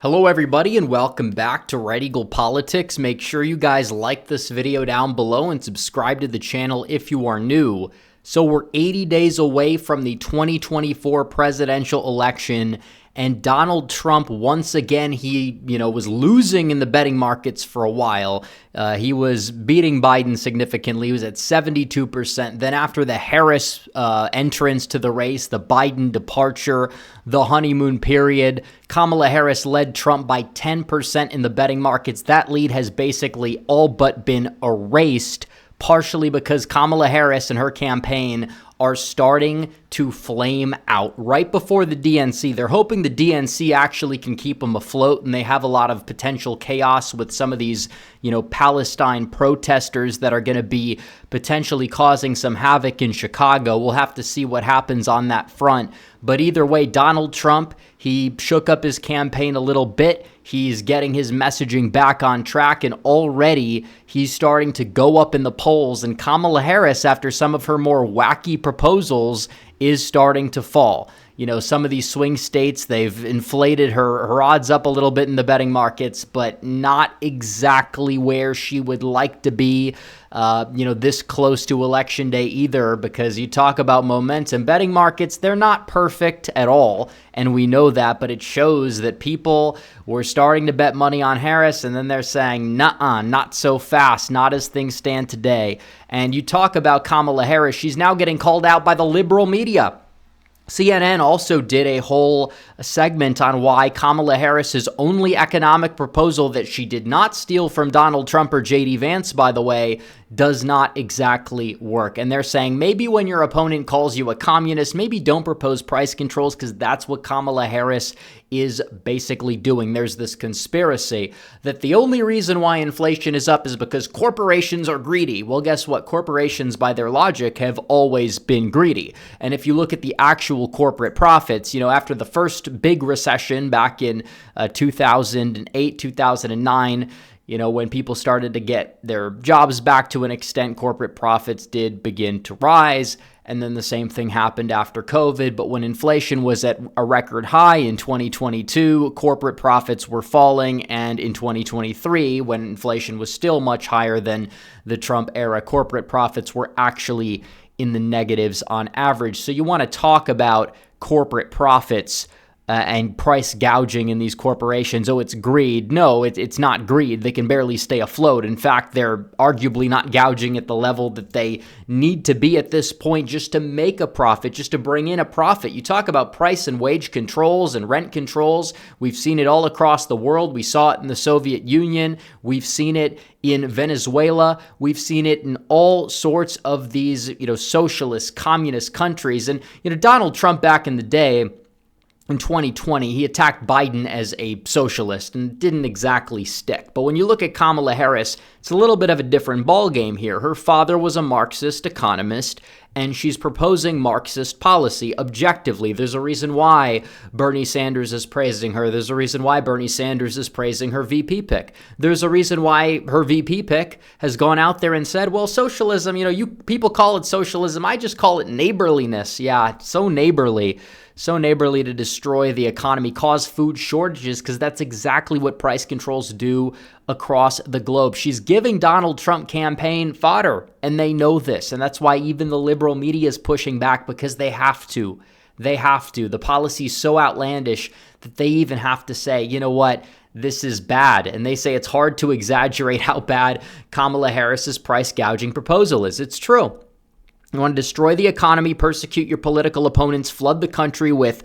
Hello everybody and welcome back to Red Eagle Politics. Make sure you guys like this video down below and subscribe to the channel if you are new. So we're 80 days away from the 2024 presidential election, and Donald Trump, once again, he was losing in the betting markets for a while. He was beating Biden significantly. He was at 72%. Then after the Harris entrance to the race, the Biden departure, the honeymoon period, Kamala Harris led Trump by 10% in the betting markets. That lead has basically all but been erased, partially because Kamala Harris and her campaign are starting to flame out right before the DNC. They're hoping the DNC actually can keep them afloat, and they have a lot of potential chaos with some of these, Palestine protesters that are going to be potentially causing some havoc in Chicago. We'll have to see what happens on that front. But either way, Donald Trump, he shook up his campaign a little bit. He's getting his messaging back on track, and already he's starting to go up in the polls. And Kamala Harris, after some of her more wacky proposals, is starting to fall. Some of these swing states, they've inflated her odds up a little bit in the betting markets, but not exactly where she would like to be, this close to election day either, because you talk about momentum. Betting markets, they're not perfect at all, and we know that, but it shows that people were starting to bet money on Harris, and then they're saying, nuh-uh, not so fast, not as things stand today. And you talk about Kamala Harris, she's now getting called out by the liberal media. CNN also did a whole segment on why Kamala Harris's only economic proposal that she did not steal from Donald Trump or J.D. Vance, by the way, does not exactly work. And they're saying maybe when your opponent calls you a communist, maybe don't propose price controls, because that's what Kamala Harris is basically doing. There's this conspiracy that the only reason why inflation is up is because corporations are greedy. Well, guess what? Corporations, by their logic, have always been greedy. And if you look at the actual corporate profits, after the first big recession back in 2008, 2009, when people started to get their jobs back to an extent, corporate profits did begin to rise. And then the same thing happened after COVID. But when inflation was at a record high in 2022, corporate profits were falling. And in 2023, when inflation was still much higher than the Trump era, corporate profits were actually in the negatives on average. So you want to talk about corporate profits and price gouging in these corporations. Oh, it's greed. No, it's not greed. They can barely stay afloat. In fact, they're arguably not gouging at the level that they need to be at this point just to make a profit, just to bring in a profit. You talk about price and wage controls and rent controls. We've seen it all across the world. We saw it in the Soviet Union. We've seen it in Venezuela. We've seen it in all sorts of these, socialist, communist countries. And, Donald Trump back in the day, in 2020, he attacked Biden as a socialist and didn't exactly stick. But when you look at Kamala Harris, it's a little bit of a different ballgame here. Her father was a Marxist economist, and she's proposing Marxist policy objectively. There's a reason why Bernie Sanders is praising her. There's a reason why Bernie Sanders is praising her VP pick. There's a reason why her VP pick has gone out there and said, well, socialism, you people call it socialism. I just call it neighborliness. Yeah, so neighborly to destroy the economy, cause food shortages, because that's exactly what price controls do across the globe. She's giving Donald Trump campaign fodder, and they know this. And that's why even the liberal media is pushing back, because they have to. They have to. The policy is so outlandish that they even have to say, you know what, this is bad. And they say it's hard to exaggerate how bad Kamala Harris's price gouging proposal is. It's true. You want to destroy the economy, persecute your political opponents, flood the country with,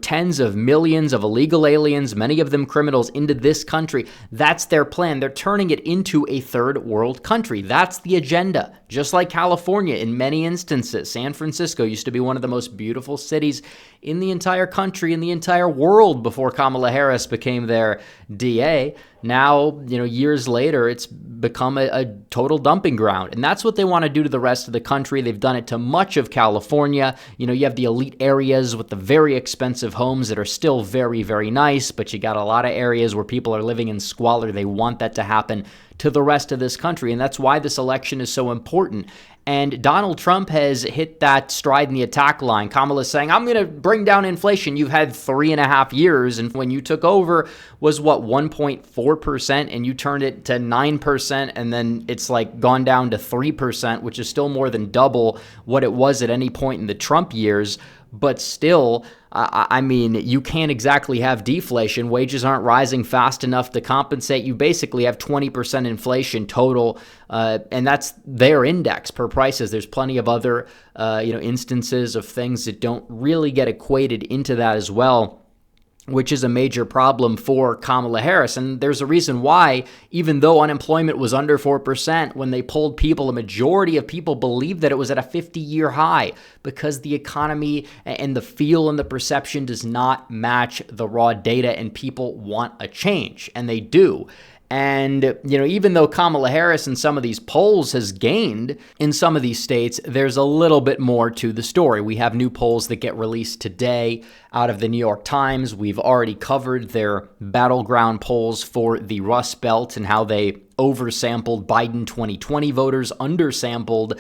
tens of millions of illegal aliens, many of them criminals, into this country. That's their plan. They're turning it into a third world country. That's the agenda. Just like California in many instances. San Francisco used to be one of the most beautiful cities in the entire country, in the entire world, before Kamala Harris became their DA. Now, years later, it's become a total dumping ground. And that's what they want to do to the rest of the country. They've done it to much of California. You have the elite areas with the very expensive homes that are still very, very nice, but you got a lot of areas where people are living in squalor. They want that to happen to the rest of this country. And that's why this election is so important. And Donald Trump has hit that stride in the attack line. Kamala's saying, I'm going to bring down inflation. You've had 3.5 years. And when you took over was what, 1.4%, and you turned it to 9%. And then it's like gone down to 3%, which is still more than double what it was at any point in the Trump years. But still, I mean, you can't exactly have deflation. Wages aren't rising fast enough to compensate. You basically have 20% inflation total, and that's their index per prices. There's plenty of other, instances of things that don't really get equated into that as well, which is a major problem for Kamala Harris. And there's a reason why, even though unemployment was under 4%, when they polled people, a majority of people believed that it was at a 50-year high, because the economy and the feel and the perception does not match the raw data, and people want a change, and they do. And, even though Kamala Harris in some of these polls has gained in some of these states, there's a little bit more to the story. We have new polls that get released today out of the New York Times. We've already covered their battleground polls for the Rust Belt and how they oversampled Biden 2020 voters, undersampled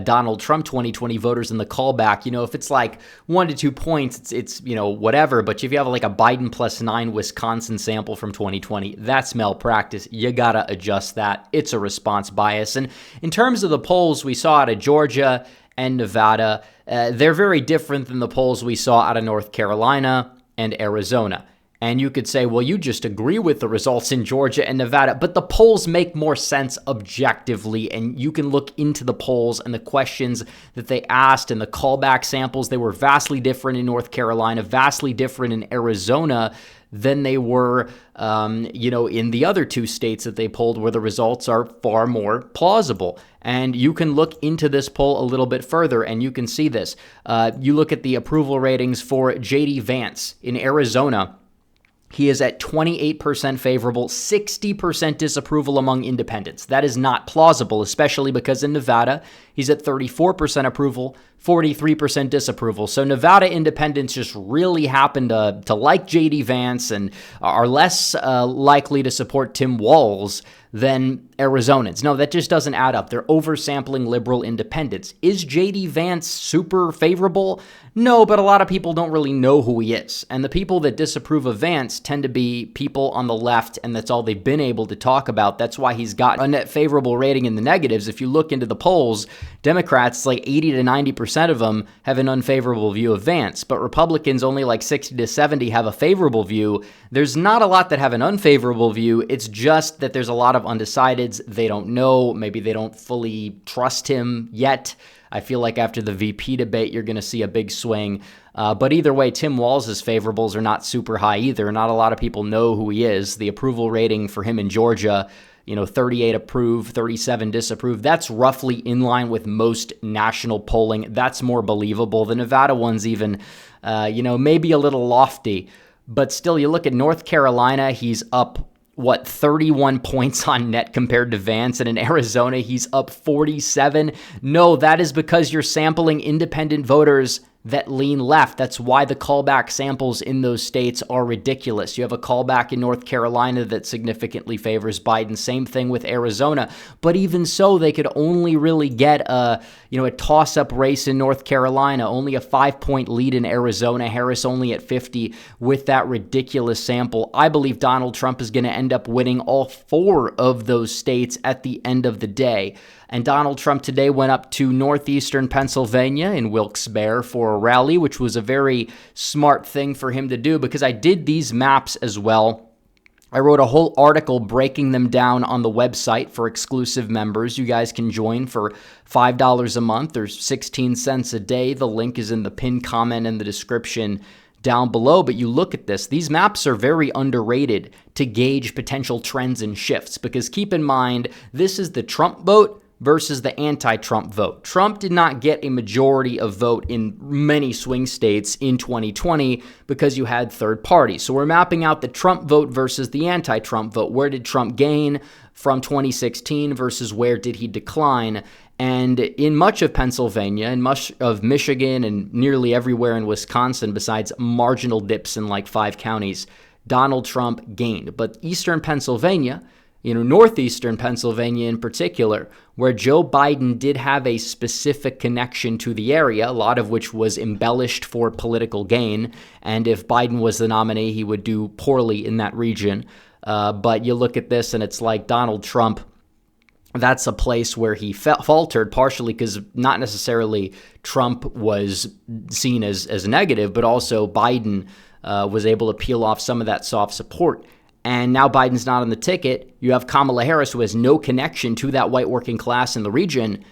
Donald Trump 2020 voters in the callback. If it's like 1 to 2 points, it's whatever. But if you have like a Biden +9 Wisconsin sample from 2020, that's malpractice. You got to adjust that. It's a response bias. And in terms of the polls we saw out of Georgia and Nevada, they're very different than the polls we saw out of North Carolina and Arizona. And you could say, well, you just agree with the results in Georgia and Nevada, but the polls make more sense objectively, and you can look into the polls and the questions that they asked and the callback samples. They were vastly different in North Carolina, vastly different in Arizona than they were, in the other 2 states that they polled, where the results are far more plausible. And you can look into this poll a little bit further, and you can see this. You look at the approval ratings for J.D. Vance in Arizona. He is at 28% favorable, 60% disapproval among independents. That is not plausible, especially because in Nevada, he's at 34% approval, 43% disapproval. So Nevada independents just really happen to like J.D. Vance and are less likely to support Tim Walz than Arizonans. No, that just doesn't add up. They're oversampling liberal independents. Is J.D. Vance super favorable? No, but a lot of people don't really know who he is. And the people that disapprove of Vance tend to be people on the left, and that's all they've been able to talk about. That's why he's got a net favorable rating in the negatives. If you look into the polls, Democrats, like 80 to 90% of them have an unfavorable view of Vance, but Republicans, only like 60 to 70 have a favorable view. There's not a lot that have an unfavorable view. It's just that there's a lot of undecideds. They don't know. Maybe they don't fully trust him yet. I feel like after the VP debate, you're going to see a big swing. But either way, Tim Walz's favorables are not super high either. Not a lot of people know who he is. The approval rating for him in Georgia, 38 approve, 37 disapprove. That's roughly in line with most national polling. That's more believable. The Nevada one's even, maybe a little lofty. But still, you look at North Carolina, he's up 31 points on net compared to Vance, and in Arizona, he's up 47. No, that is because you're sampling independent voters that lean left. That's why the callback samples in those states are ridiculous. You have a callback in North Carolina that significantly favors Biden. Same thing with Arizona. But even so, they could only really get a toss-up race in North Carolina, only a 5-point lead in Arizona, Harris only at 50 with that ridiculous sample. I believe Donald Trump is going to end up winning all 4 of those states at the end of the day. And Donald Trump today went up to northeastern Pennsylvania in Wilkes-Barre for a rally, which was a very smart thing for him to do, because I did these maps as well. I wrote a whole article breaking them down on the website for exclusive members. You guys can join for $5 a month or 16 cents a day. The link is in the pinned comment in the description down below. But you look at this, these maps are very underrated to gauge potential trends and shifts, because keep in mind, this is the Trump vote versus the anti-Trump vote. Trump did not get a majority of vote in many swing states in 2020 because you had third parties. So we're mapping out the Trump vote versus the anti-Trump vote. Where did Trump gain from 2016 versus where did he decline? And in much of Pennsylvania and much of Michigan and nearly everywhere in Wisconsin, besides marginal dips in like 5 counties, Donald Trump gained. But Eastern Pennsylvania, northeastern Pennsylvania in particular, where Joe Biden did have a specific connection to the area, a lot of which was embellished for political gain. And if Biden was the nominee, he would do poorly in that region. But you look at this and it's like Donald Trump, that's a place where he faltered, partially because not necessarily Trump was seen as negative, but also Biden was able to peel off some of that soft support. And now Biden's not on the ticket. You have Kamala Harris, who has no connection to that white working class in the region.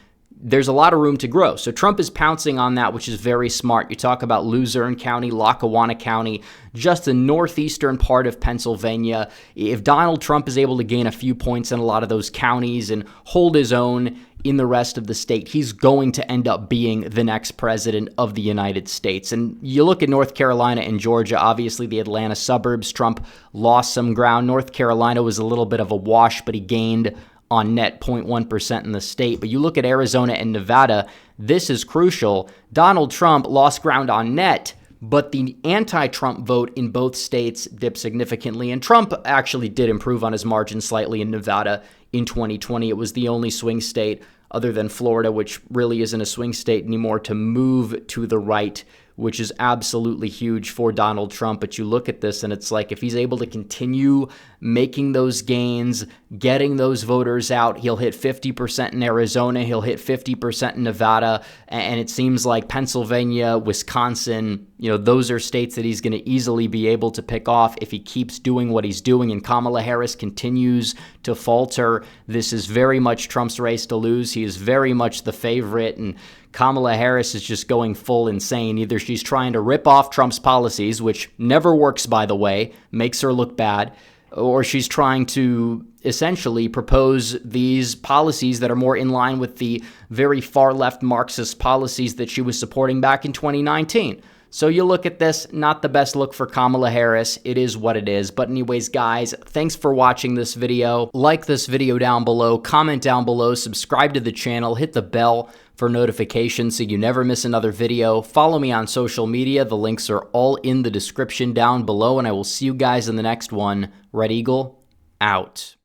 There's a lot of room to grow. So Trump is pouncing on that, which is very smart. You talk about Luzerne County, Lackawanna County, just the northeastern part of Pennsylvania. If Donald Trump is able to gain a few points in a lot of those counties and hold his own in the rest of the state, he's going to end up being the next president of the United States. And you look at North Carolina and Georgia, obviously the Atlanta suburbs, Trump lost some ground. North Carolina was a little bit of a wash, but he gained on net 0.1% in the state. But you look at Arizona and Nevada, this is crucial. Donald Trump lost ground on net, but the anti-Trump vote in both states dipped significantly. And Trump actually did improve on his margin slightly in Nevada in 2020. It was the only swing state other than Florida, which really isn't a swing state anymore, to move to the right, which is absolutely huge for Donald Trump. But you look at this and it's like, if he's able to continue making those gains, getting those voters out, he'll hit 50% in Arizona, he'll hit 50% in Nevada, and it seems like Pennsylvania, Wisconsin, those are states that he's going to easily be able to pick off if he keeps doing what he's doing and Kamala Harris continues to falter. This is very much Trump's race to lose. He is very much the favorite, and Kamala Harris is just going full insane. Either she's trying to rip off Trump's policies, which never works, by the way, makes her look bad, or she's trying to essentially propose these policies that are more in line with the very far left Marxist policies that she was supporting back in 2019. So you look at this, not the best look for Kamala Harris. It is what it is. But anyways, guys, thanks for watching this video. Like this video down below, comment down below, subscribe to the channel, hit the bell for notifications so you never miss another video. Follow me on social media. The links are all in the description down below, and I will see you guys in the next one. Red Eagle, out.